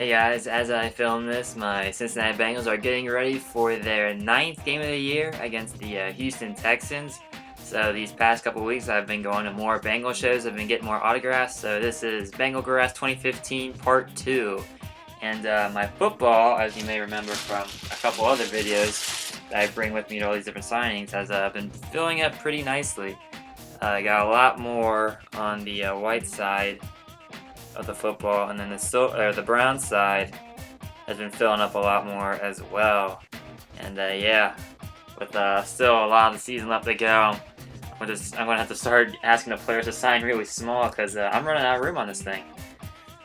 Hey guys, as I film this, my Cincinnati Bengals are getting ready for their ninth game of the year against the Houston Texans. So these past couple weeks I've been going to more Bengal shows, I've been getting more autographs. So this is Bengal Grass 2015 Part 2. And my football, as you may remember from a couple other videos that I bring with me to all these different signings, has been filling up pretty nicely. I got a lot more on the white side of the football, and then the brown side has been filling up a lot more as well. And yeah, with still a lot of the season left to go, I'm gonna have to start asking the players to sign really small because I'm running out of room on this thing.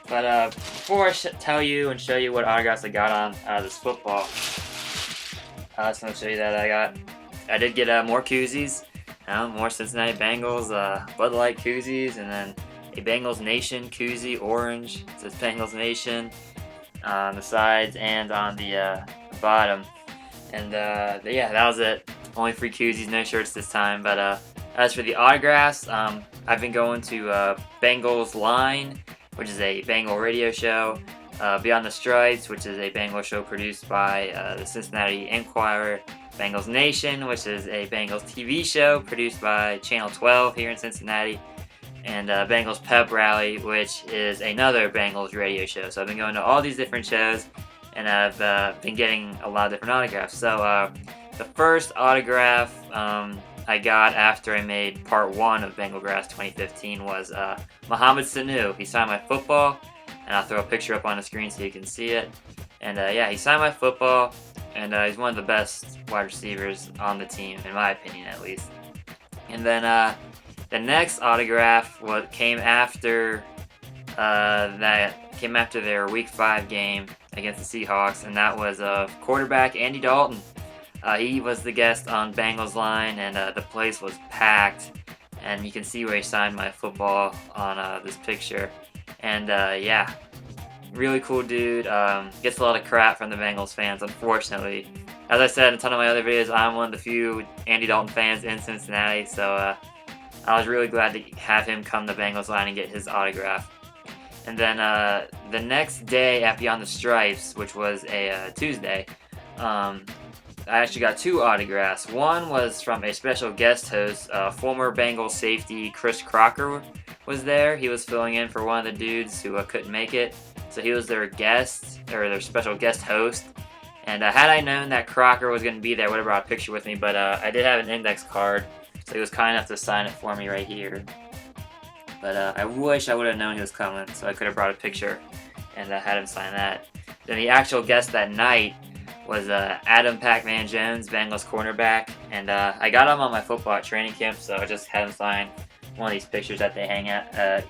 But before I tell you and show you what autographs I got on this football, I just want to show you that I did get more koozies, more Cincinnati Bengals Bud Light koozies, and then a Bengals Nation koozie, orange. It says Bengals Nation on the sides and on the bottom. And yeah, that was it. Only free koozies, no shirts this time. But as for the autographs, I've been going to Bengals Line, which is a Bengal radio show. Beyond the Stripes, which is a Bengal show produced by the Cincinnati Enquirer. Bengals Nation, which is a Bengals TV show produced by Channel 12 here in Cincinnati. And Bengals Pep Rally, which is another Bengals radio show. So I've been going to all these different shows, and I've been getting a lot of different autographs. So the first autograph I got after I made Part 1 of Bengal Grass 2015 was Mohamed Sanu. He signed my football, and I'll throw a picture up on the screen so you can see it. And yeah, he signed my football, and he's one of the best wide receivers on the team, in my opinion at least. And then the next autograph came after their Week 5 game against the Seahawks, and that was quarterback Andy Dalton. He was the guest on Bengals Line, and the place was packed. And you can see where he signed my football on this picture. And yeah, really cool dude. Gets a lot of crap from the Bengals fans, unfortunately. As I said in a ton of my other videos, I'm one of the few Andy Dalton fans in Cincinnati, so I was really glad to have him come to Bengals Line and get his autograph. And then the next day at Beyond the Stripes, which was a Tuesday, I actually got two autographs. One was from a special guest host, former Bengals safety Chris Crocker was there. He was filling in for one of the dudes who couldn't make it. So he was their guest, or their special guest host. And had I known that Crocker was going to be there, I would have brought a picture with me. But I did have an index card, so he was kind enough to sign it for me right here. But I wish I would have known he was coming, so I could have brought a picture and had him sign that. Then the actual guest that night was Adam Pac-Man Jones, Bengals cornerback. And I got him on my football at training camp, so I just had him sign one of these pictures that they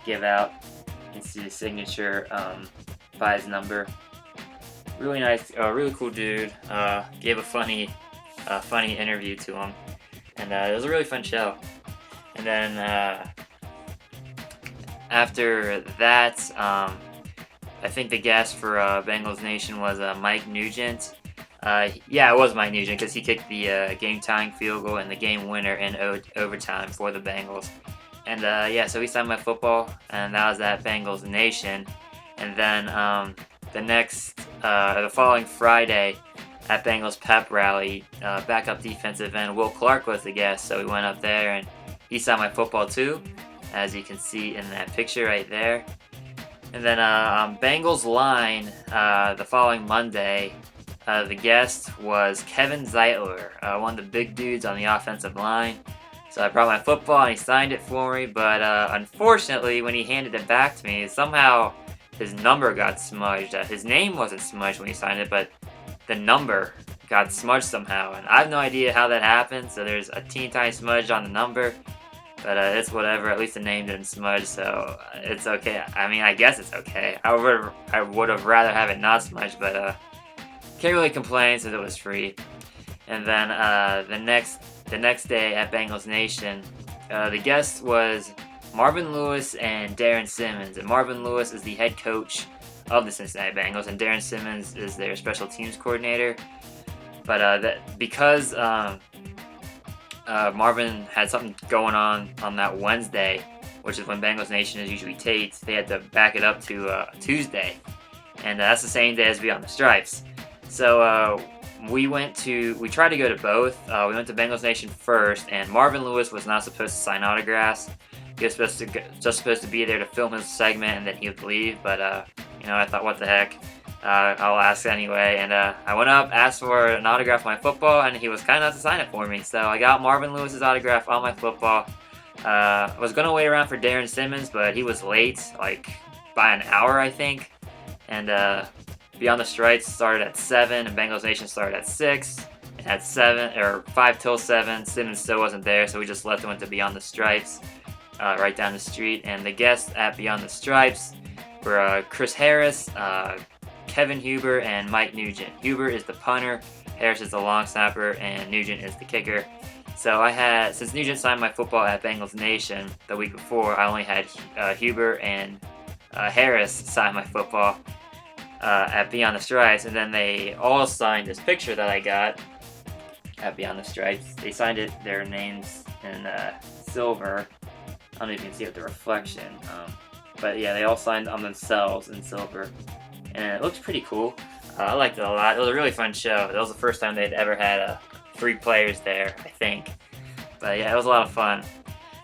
give out. You can see his signature by his number. Really nice, really cool dude. Gave a funny interview to him. And it was a really fun show. And then after that, I think the guest for Bengals Nation was Mike Nugent. Yeah, it was Mike Nugent because he kicked the game-tying field goal and the game winner in overtime for the Bengals. And yeah, so he signed my football, and that was at Bengals Nation. And then the following Friday, at Bengals Pep Rally, backup defensive end Will Clark was the guest, so we went up there and he signed my football too, as you can see in that picture right there. And then on Bengals Line, the following Monday, the guest was Kevin Zeitler, one of the big dudes on the offensive line. So I brought my football and he signed it for me, but unfortunately when he handed it back to me, somehow his number got smudged. His name wasn't smudged when he signed it, but the number got smudged somehow, and I have no idea how that happened. So there's a teeny tiny smudge on the number, but it's whatever. At least the name didn't smudge, so it's okay. I mean, I guess it's okay. I would have rather have it not smudged, but can't really complain since it was free. And then the next day at Bengals Nation, the guest was Marvin Lewis and Darren Simmons, and Marvin Lewis is the head coach of the Cincinnati Bengals, and Darren Simmons is their special teams coordinator. But because Marvin had something going on that Wednesday, which is when Bengals Nation is usually taped, they had to back it up to Tuesday. and that's the same day as Beyond the Stripes. So we tried to go to both. We went to Bengals Nation first, and Marvin Lewis was not supposed to sign autographs. He was just supposed to be there to film his segment, and then he would leave. But I thought, what the heck? I'll ask anyway. And I went up, asked for an autograph on my football, and he was kind enough to sign it for me. So I got Marvin Lewis's autograph on my football. I was gonna wait around for Darren Simmons, but he was late, like by an hour, I think. And Beyond the Stripes started at 7, and Bengals Nation started at 6. And at 5 till 7, Simmons still wasn't there, so we just left and went to Beyond the Stripes, right down the street. And the guests at Beyond the Stripes were Chris Harris, Kevin Huber, and Mike Nugent. Huber is the punter, Harris is the long snapper, and Nugent is the kicker. So since Nugent signed my football at Bengals Nation the week before, I only had Huber and Harris sign my football at Beyond the Stripes, and then they all signed this picture that I got at Beyond the Stripes. They signed their names in silver. I don't know if you can see it with the reflection, but yeah, they all signed on themselves in silver, and it looks pretty cool. I liked it a lot. It was a really fun show. That was the first time they'd ever had 3 players there, I think. But yeah, it was a lot of fun.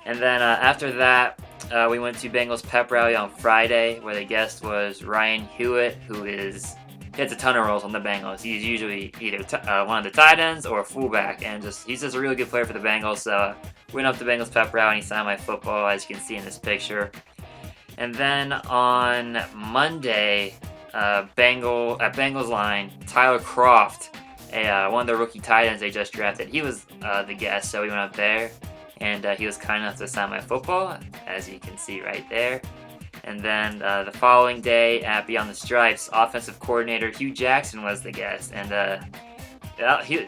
And then after that, we went to Bengals pep rally on Friday, where the guest was Ryan Hewitt, he has a ton of roles on the Bengals. He's usually either one of the tight ends or a fullback, and he's just a really good player for the Bengals. So went up to Bengals pep rally and he signed my football, as you can see in this picture. And then on Monday, at Bengals line, Tyler Croft, one of the rookie tight ends they just drafted, he was the guest, so we went up there. And he was kind enough to sign my football, as you can see right there. And then the following day at Beyond the Stripes, offensive coordinator Hugh Jackson was the guest. And he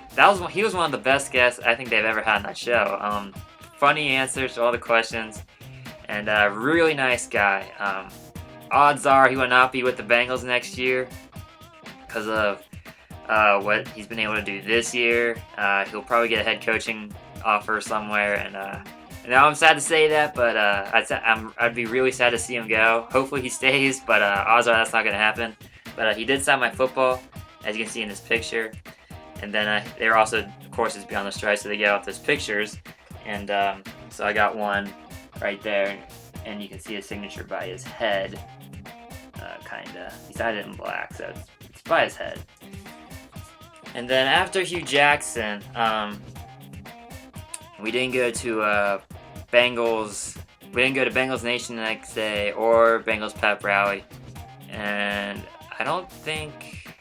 was one of the best guests I think they've ever had on that show. Funny answers to all the questions, and really nice guy. Odds are he will not be with the Bengals next year because of what he's been able to do this year. He'll probably get a head coaching offer somewhere, and now I'm sad to say that, but I'd be really sad to see him go. Hopefully he stays, but odds are that's not going to happen. But he did sign my football, as you can see in this picture. And then they were also, of course, it's Beyond the Stripes, so they get off those pictures. And so I got one right there, and you can see his signature by his head, kinda. He signed it in black, so it's by his head. And then after Hugh Jackson, we didn't go to Bengals Nation the next day or Bengals pep rally, and I don't think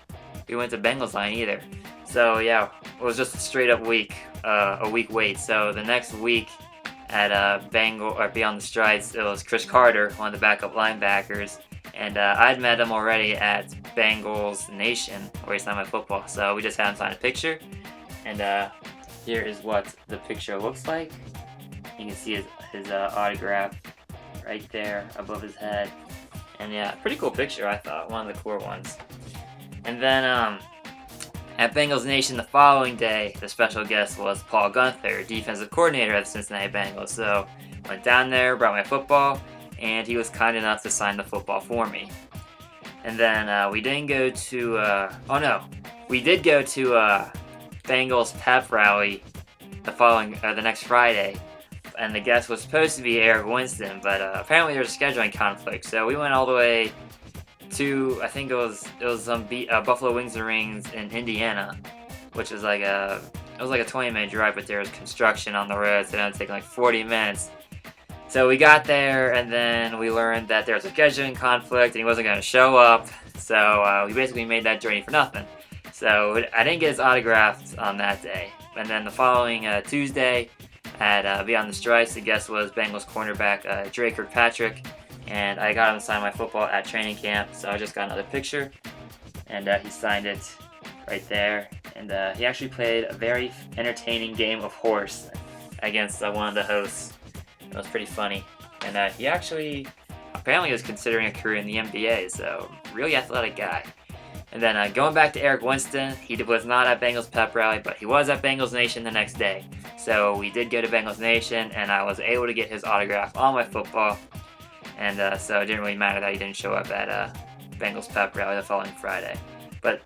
we went to Bengals line either. So yeah, it was just a straight up a week wait. So the next week at Beyond the Stripes, it was Chris Carter, one of the backup linebackers, and I'd met him already at Bengals Nation where he signed my football. So we just had him sign a picture, and here is what the picture looks like. You can see his autograph right there above his head. And yeah, pretty cool picture, I thought. One of the cool ones. And then at Bengals Nation the following day, the special guest was Paul Gunther, defensive coordinator at the Cincinnati Bengals. So went down there, brought my football, and he was kind enough to sign the football for me. And then we didn't go to... we did go to... Bengals pep rally the next Friday, and the guest was supposed to be Eric Winston, but apparently there was a scheduling conflict, so we went all the way to, I think it was some Buffalo Wings and Rings in Indiana, which was like a 20-minute drive, but there was construction on the road, so it would take like 40 minutes. So we got there, and then we learned that there was a scheduling conflict, and he wasn't going to show up, so we basically made that journey for nothing. So I didn't get his autograph on that day. And then the following Tuesday at Beyond the Stripes, the guest was Bengals cornerback Dre Kirkpatrick, and I got him to sign my football at training camp. So I just got another picture, and he signed it right there. And he actually played a very entertaining game of horse against one of the hosts. It was pretty funny. And he actually apparently was considering a career in the NBA, so really athletic guy. And then going back to Eric Winston, he was not at Bengals pep rally, but he was at Bengals Nation the next day. So we did go to Bengals Nation, and I was able to get his autograph on my football. And so it didn't really matter that he didn't show up at Bengals pep rally the following Friday. But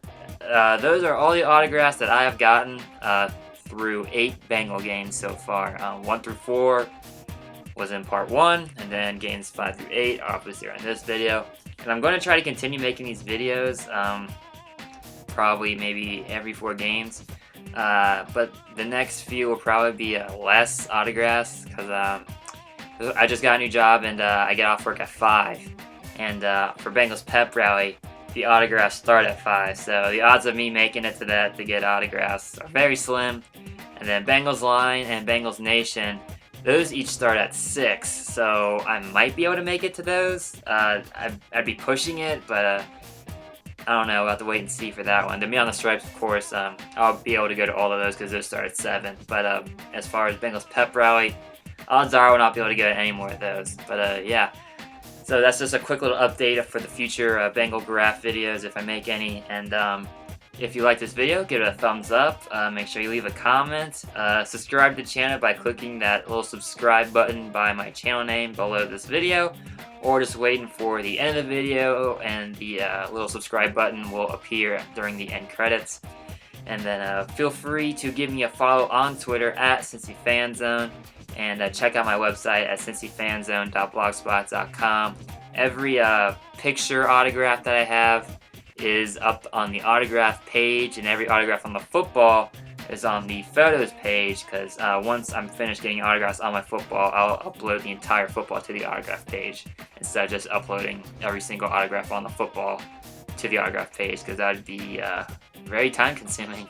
those are all the autographs that I have gotten through 8 Bengal games so far. 1 through 4 was in part 1, and then games 5 through 8 obviously are in this video. And I'm going to try to continue making these videos, probably maybe every 4 games. But the next few will probably be less autographs, because I just got a new job and I get off work at 5. And for Bengals pep rally, the autographs start at 5. So the odds of me making it to that to get autographs are very slim. And then Bengals line and Bengals nation, those each start at 6. So I might be able to make it to those. I'd be pushing it, but I don't know. We'll have to wait and see for that one. The Me on the Stripes, of course, I'll be able to go to all of those because those start at 7. But as far as Bengals pep rally, odds are I will not be able to go to any more of those. But yeah. So that's just a quick little update for the future Bengal graph videos if I make any. And if you like this video, give it a thumbs up. Make sure you leave a comment. Subscribe to the channel by clicking that little subscribe button by my channel name below this video. Or just waiting for the end of the video and the little subscribe button will appear during the end credits. And then feel free to give me a follow on Twitter at Cincy Fan Zone. And check out my website at cincyfanzone.blogspot.com. Every picture autograph that I have is up on the autograph page, and every autograph on the football is on the photos page, because once I'm finished getting autographs on my football, I'll upload the entire football to the autograph page instead of just uploading every single autograph on the football to the autograph page, because that would be very time consuming.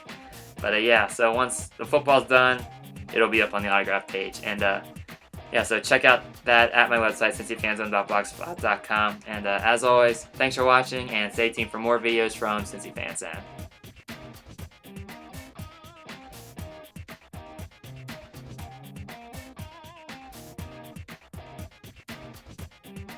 But yeah, so once the football's done, it'll be up on the autograph page. And yeah, so check out that at my website, cincyfanzone.blogspot.com. And as always, thanks for watching, and stay tuned for more videos from Cincy Fan Zone.